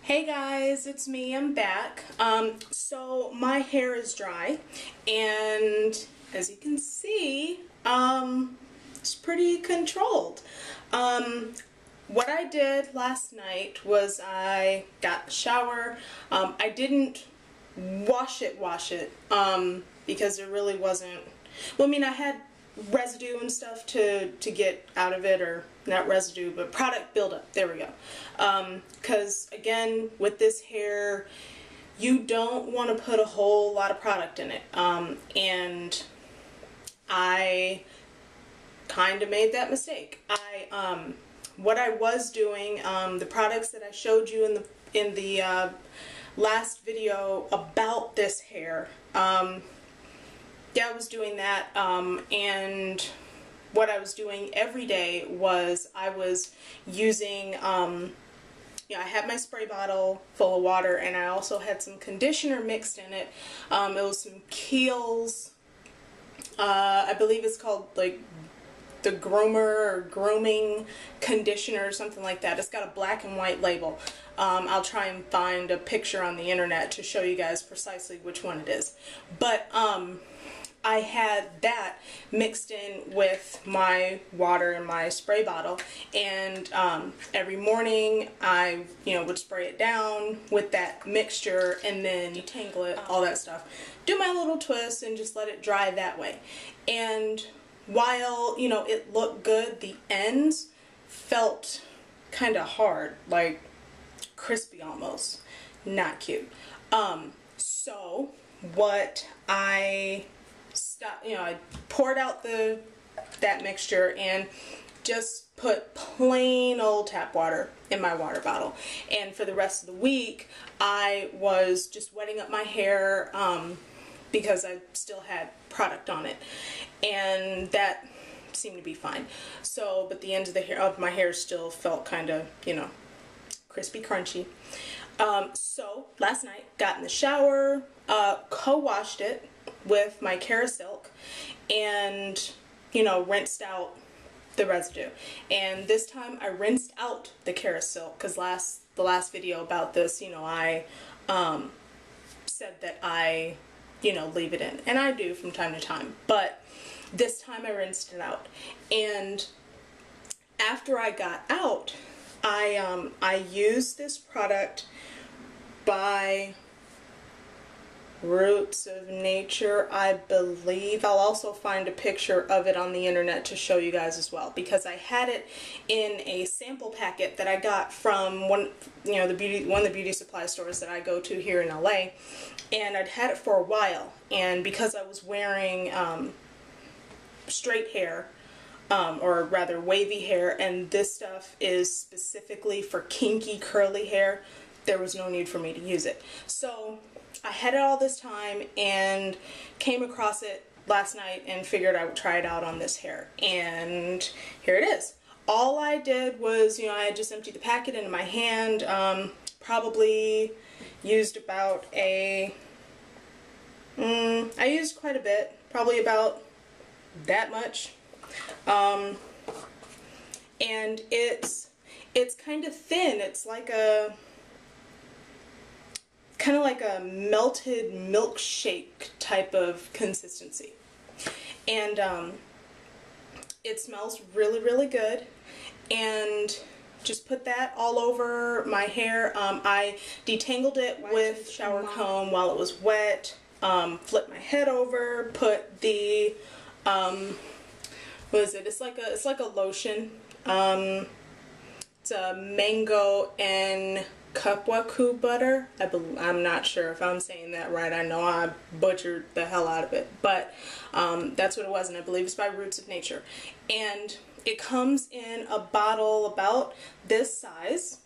Hey guys, it's me, I'm back. So my hair is dry, and as you can see, it's pretty controlled. What I did last night was I got the shower. I didn't wash it, because there really wasn't, well, I mean, I had residue and stuff to get out of it, or not residue, but product buildup. There we go. Because again, with this hair, you don't want to put a whole lot of product in it. And I kind of made that mistake. What I was doing, the products that I showed you in the last video about this hair, yeah, I was doing that, and what I was doing every day was I was using, yeah, I had my spray bottle full of water, and I also had some conditioner mixed in it. It was some Kiehl's, I believe it's called like the Groomer or Grooming conditioner or something like that. It's got a black and white label. I'll try and find a picture on the internet to show you guys precisely which one it is. But I had that mixed in with my water in my spray bottle, and every morning I would spray it down with that mixture and then detangle it, all that stuff, do my little twist and just let it dry that way. And while it looked good, the ends felt kind of hard, like crispy almost, not cute. So what I I poured out that mixture and just put plain old tap water in my water bottle. And for the rest of the week, I was just wetting up my hair because I still had product on it, and that seemed to be fine. So, but the ends of my hair still felt kind of, crispy, crunchy. So last night, got in the shower, co-washed it with my Silk, and rinsed out the residue. And this time I rinsed out the Silk because the last video about this, I said that I leave it in, and I do from time to time, but this time I rinsed it out. And after I got out, I used this product by Roots of Nature, I believe. Of also find a picture of it on the internet to show you guys as well, because I had it in a sample packet that I got from one of the beauty supply stores that I go to here in LA, and I'd had it for a while, and because I was wearing straight hair, or rather wavy hair, and this stuff is specifically for kinky curly hair, there was no need for me to use it. So I had it all this time and came across it last night and figured I would try it out on this hair, and here it is. All I did was, I just emptied the packet into my hand, probably used about I used quite a bit, probably about that much, and it's kind of thin. It's like kind of like a melted milkshake type of consistency, and it smells really, really good. And just put that all over my hair. I detangled it with shower comb while it was wet, flipped my head over, put the what is it? It's like a lotion. It's a mango and Kupwaku butter. I'm not sure if I'm saying that right. I know I butchered the hell out of it, but that's what it was, and I believe it's by Roots of Nature. And it comes in a bottle about this size,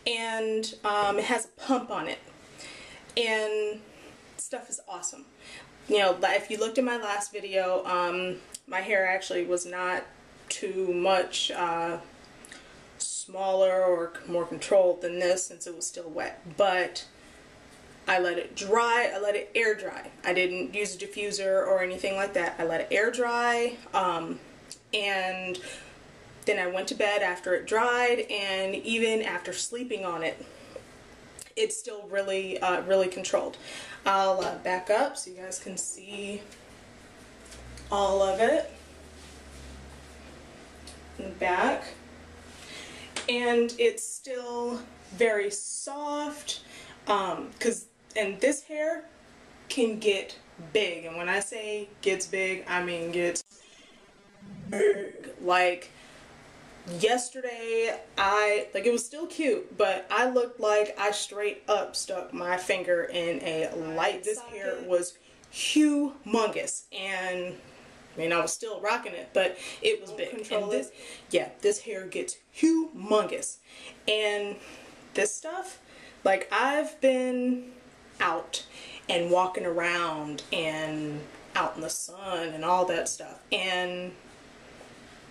and it has a pump on it, and stuff is awesome. If you looked at my last video, my hair actually was not too much smaller or more controlled than this, since it was still wet, but I let it dry. I let it air dry. I didn't use a diffuser or anything like that. I let it air dry, and Then I went to bed after it dried, and even after sleeping on it, it's still really, really controlled. I'll back up so you guys can see all of it in the back. And it's still very soft, and this hair can get big. And when I say gets big, I mean gets big. Like, yesterday, it was still cute, but I looked like I straight up stuck my finger in a light. This hair was humongous, and I mean, I was still rocking it, but it was big. And this hair gets humongous. And this stuff, like, I've been out and walking around and out in the sun and all that stuff, and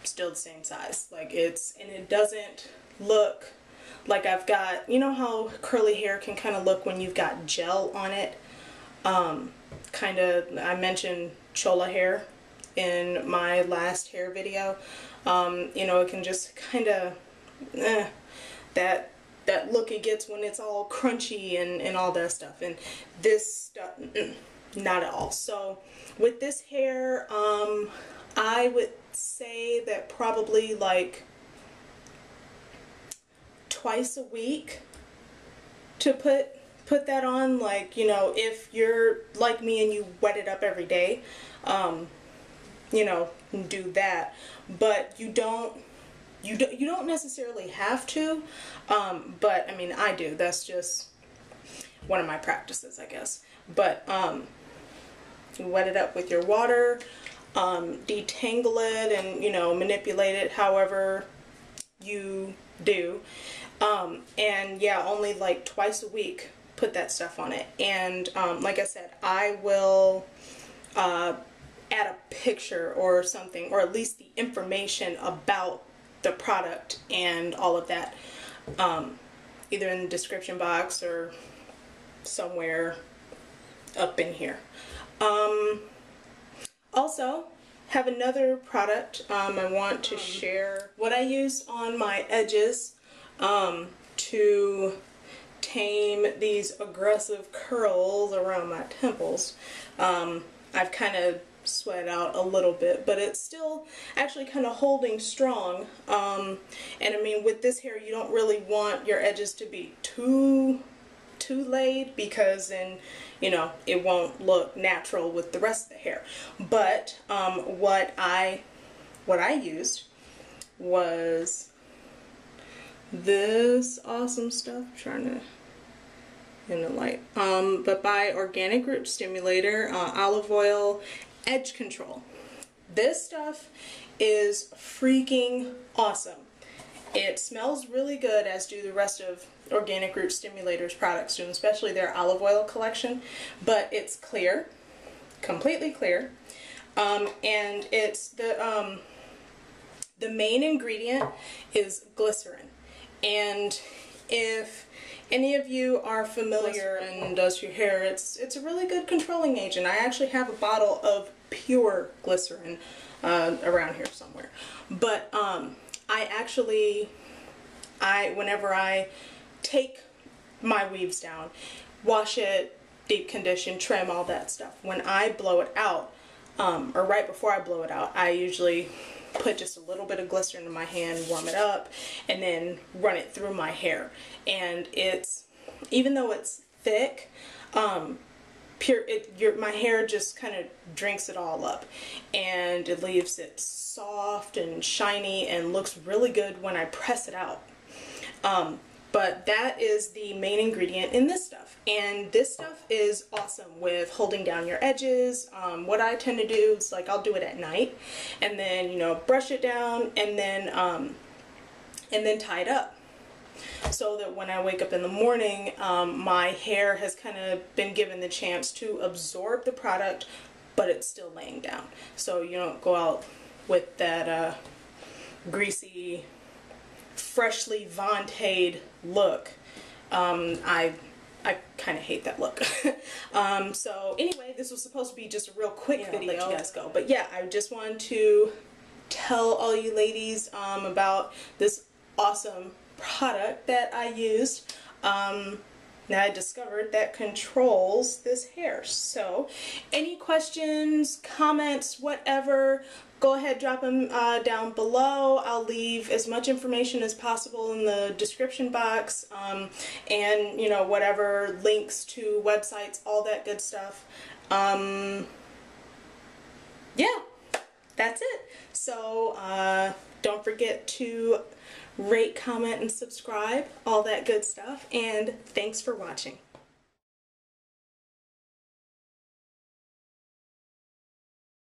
still the same size. Like, and it doesn't look like I've got, you know how curly hair can kind of look when you've got gel on it? I mentioned chola hair in my last hair video. You know, it can just kind of, that look it gets when it's all crunchy and all that stuff. And this stuff, not at all. So with this hair, I would say that probably like twice a week to put that on. Like, you know, if you're like me and you wet it up every day, you know, do that. But you don't necessarily have to, but I mean, I do. That's just one of my practices, I guess. But you wet it up with your water, detangle it, and, you know, manipulate it however you do. And yeah, only like twice a week put that stuff on it. And like I said, I will add a picture or something, or at least the information about the product and all of that, either in the description box or somewhere up in here. Also, have another product I want to share. What I use on my edges to tame these aggressive curls around my temples. I've kind of sweat out a little bit, but it's still actually kind of holding strong. And I mean, with this hair, you don't really want your edges to be too laid, because then, you know, it won't look natural with the rest of the hair. But what I used was this awesome stuff. I'm trying to in the light, but by Organic Root Stimulator, olive oil edge control. This stuff is freaking awesome. It smells really good, as do the rest of Organic Root Stimulator's products do, especially their olive oil collection. But it's clear, completely clear, and it's the main ingredient is glycerin. And if any of you are familiar and does your hair, it's a really good controlling agent. I actually have a bottle of pure glycerin around here somewhere. But whenever I take my weaves down, wash it, deep condition, trim, all that stuff, when I blow it out, or right before I blow it out, I usually put just a little bit of glycerin in my hand, warm it up, and then run it through my hair. And it's, even though it's thick, my hair just kind of drinks it all up, and it leaves it soft and shiny and looks really good when I press it out. But that is the main ingredient in this stuff, and this stuff is awesome with holding down your edges. What I tend to do is, like, I'll do it at night, and then, you know, brush it down, and then tie it up, so that when I wake up in the morning, my hair has kind of been given the chance to absorb the product, but it's still laying down, so you don't go out with that greasy, freshly Vontae'd look. I kind of hate that look. So anyway, this was supposed to be just a real quick video. Let you guys go. But yeah, I just wanted to tell all you ladies about this awesome product that I used. That I discovered that controls this hair. So any questions, comments, whatever, go ahead, drop them down below. I'll leave as much information as possible in the description box, and you know, whatever links to websites, all that good stuff. Yeah, that's it. So don't forget to rate, comment, and subscribe, all that good stuff, and thanks for watching.